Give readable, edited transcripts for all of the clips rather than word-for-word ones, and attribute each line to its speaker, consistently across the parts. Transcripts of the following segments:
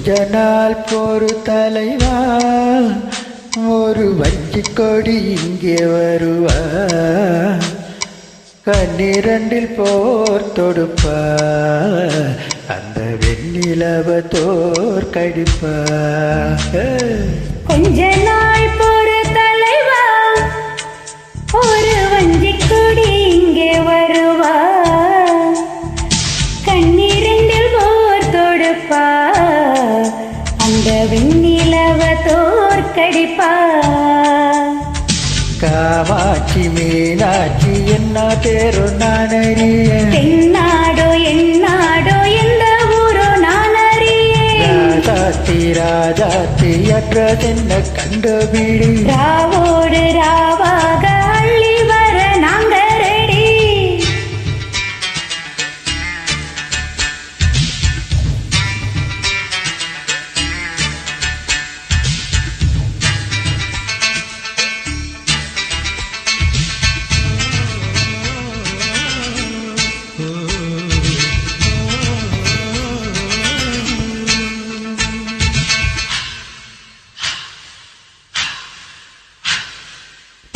Speaker 1: கொஞ்ச நாள் போரு தலைவா, ஒரு வஞ்சி கொடி இங்கே வருவா, கண்ணிரண்டில் போர் தொடுப்பா, அந்த வெண்ணிலவ தோற்கடிப்பா.
Speaker 2: கொஞ்ச நாள் போரு தலைவா, ஒரு வஞ்சி கொடி இங்கே வருவா, கண்ணிரண்டில் போர் தொடுப்பா, அந்த வெண்ணிலவ தோற்கடிப்பா.
Speaker 1: காமாட்சி மீனாட்சி என்ன பேரு நான் அறிய,
Speaker 2: தென்னாடோ என்னாடோ எந்த ஊரோ நான் அறிய,
Speaker 1: ராஜாத்தி ராஜாத்தி அற்றதென்ன கண்டுபிடி,
Speaker 2: ராவோடு ராவாக அள்ளி வர நாங்க ரெடி.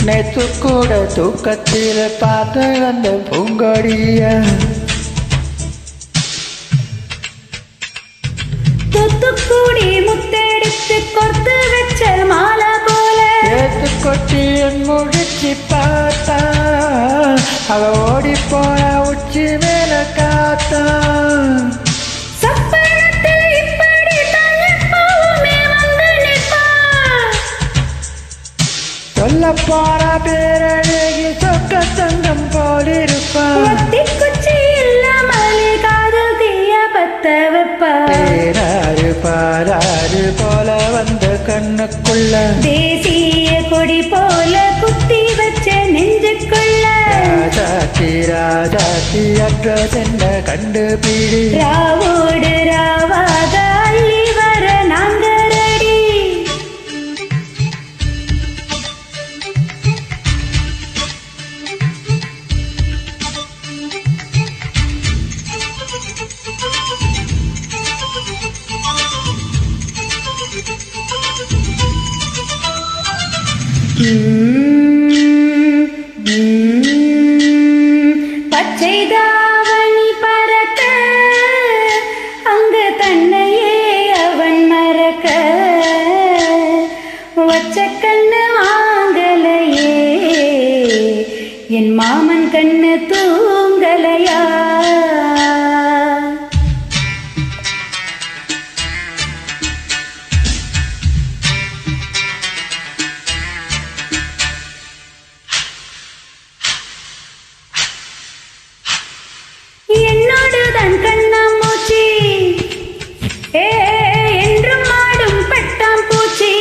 Speaker 1: நேத்து கூட தூக்கத்தில் பார்த்து அந்த பூங்கொடிய,
Speaker 2: தூத்துக்குடி முத்தெடுத்து கொத்து வச்ச மாலை போல,
Speaker 1: ஏத்து கொட்டி என் முடிச்சு பார்த்தா, அவ ஓடி போன உச்சி மேல காத்தா.
Speaker 2: சப்பனத்தில் இப்படி தான் எப்பவுமே வந்து நிற்பா,
Speaker 1: சொல்ல போற பேரழகி சொக்க தங்கம் போலிருப்பா,
Speaker 2: குச்சி இல்லாமல் காதல் தீய பத்த வைப்பா.
Speaker 1: பேராறு பாராறு போல வந்த கண்ணுக்குள்ள,
Speaker 2: தேசிய கொடி போல குத்தி வச்ச நெஞ்சுக்குள்ள,
Speaker 1: ராஜாத்தி ராஜாத்தி அற்றதென்ன கண்டுபிடி,
Speaker 2: ராவோடு ராவாக அள்ளி வர நாங்க ரெடி. பச்சை தாவணி பறக்க, அங்கு தன்னையே அவன் மறக்க, வச்ச கண்ணு வாங்கலையே, என் மாமன் கண்ணு தூங்கலையா. என்னோடுதான் கண்ணாமூச்சி என்றும் ஆடும் பட்டாம் பூச்சி,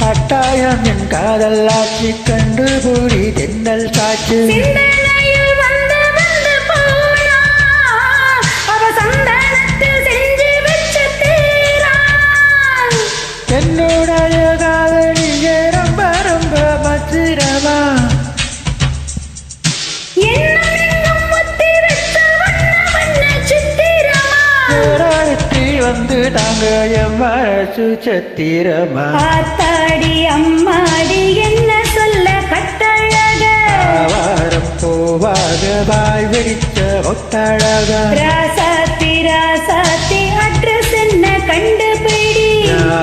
Speaker 1: கட்டாயம் என் காதல் ஆட்சி கண்டுபிடி தென்னல் காட்சி,
Speaker 2: சிந்தனையில் வந்து வந்து போனா, அவ சந்தனத்தில் செஞ்சு வச்ச தீரா,
Speaker 1: என்னுடைய காதலியே ரொம்ப ரொம்ப பத்திரமா, வந்து தாங்க என் மனசு சத்திரமா.
Speaker 2: ஆத்தாடி அம்மாடி என்ன சொல்ல கட்டழக,
Speaker 1: வாரம் போவாக வாய் வெடித்த ஒட்டழக,
Speaker 2: ராசாத்தி ராசாத்தி அட்ரஸ் என்ன கண்டுபிடி,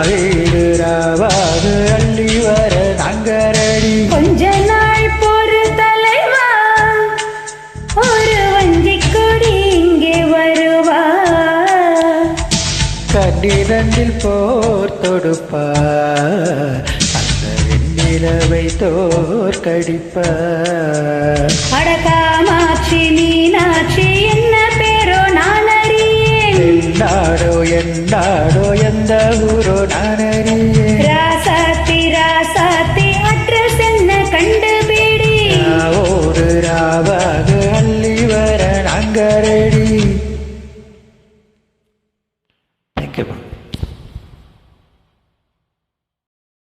Speaker 1: வீடு ராவாக அள்ளி வர நாங்க ரெடி.
Speaker 2: கொஞ்ச நாள் போரு தலைவா, ஒரு வஞ்சி கொடி இங்கே வருவா,
Speaker 1: கண்ணிரண்டில் போர் தொடுப்பா, அந்த வெண்ணிலவை தோற்கடிப்பா.
Speaker 2: அட காமாட்சி மீனாட்சி என்ன பேரோ நான் அறியேன்,
Speaker 1: என்னாடோ என்னாடோ எந்த ஊரோ நான் அறியேன்,
Speaker 2: ராசாத்தி ராசாத்தி அட்ரஸ் என்ன கண்டுபிடி,
Speaker 1: ஒரு ராவாக அள்ளி வர நாங்க ரெடி. தேங்க்யூ.